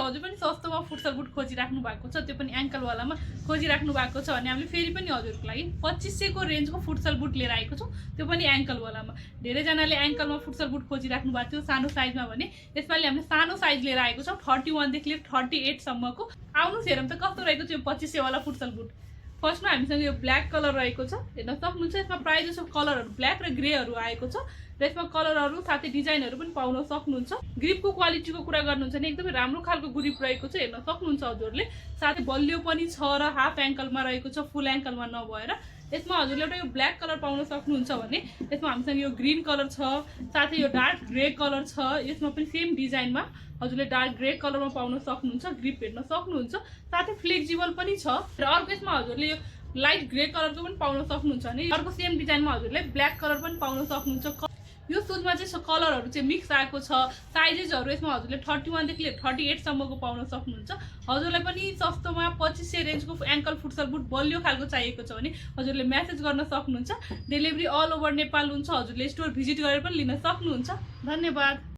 हजुर पनि सस्तोमा फुटसल बुट खोजिराख्नु भएको छ, त्यो पनि एङ्कलवालामा खोजिराख्नु भएको छ भने हामीले फेरि पनि हजुरको लागि 2500 को रेन्जको फुटसल बुट लिएर आएको छौँ, त्यो पनि एङ्कलवालामा। धेरैजनाले एङ्कलमा फुटसल बुट खोजिराख्नु भएको थियो सानो साइजमा भने यसपालि हामीले सानो साइज लिएर आएको छौँ 31 देखि लिएर 38 सम्मको। आउनुहोस् हेरौँ त कस्तो रहेको छ यो 2500 वाला फुटसल बुट। फर्स्टमा हामीसँग यो ब्ल्याक कलर रहेको छ, हेर्न सक्नुहुन्छ। यसमा प्रायः जसो कलरहरू ब्ल्याक र ग्रेहरू आएको छ र यसमा कलरहरू साथै डिजाइनहरू पनि पाउन सक्नुहुन्छ। ग्रिपको क्वालिटीको कुरा गर्नुहुन्छ भने एकदमै राम्रो खालको ग्रिप रहेको छ, हेर्न सक्नुहुन्छ हजुरले। साथै बलियो पनि छ र हाफ एङ्कलमा रहेको छ, फुल एङ्कलमा नभएर। यसमा हजुरले एउटा यो ब्ल्याक कलर पाउन सक्नुहुन्छ भने यसमा हामीसँग यो ग्रीन कलर छ, साथै यो डार्क ग्रे कलर छ। यसमा पनि सेम डिजाइनमा हजुरले डार्क ग्रे कलरमा पाउन सक्नुहुन्छ, ग्रिप हेर्न सक्नुहुन्छ। साथै फ्लेक्जिबल पनि छ र अर्को यसमा हजुरले यो लाइट ग्रे कलरको पनि पाउन सक्नुहुन्छ भने अर्को सेम डिजाइनमा हजुरले ब्ल्याक कलर पनि पाउन सक्नुहुन्छ। यो सुजमा चाहिँ कलरहरू चाहिँ मिक्स आएको छ। साइजेसहरू यसमा हजुरले 31 देखि लिएर 38 सम्मको पाउन सक्नुहुन्छ। हजुरलाई पनि सस्तोमा 2500 रेन्जको एङ्कल फुटसल बुट बलियो खालको चाहिएको छ भने हजुरले मेसेज गर्न सक्नुहुन्छ। डेलिभरी अल ओभर नेपाल हुन्छ, हजुरले स्टोर भिजिट गरेर पनि लिन सक्नुहुन्छ। धन्यवाद।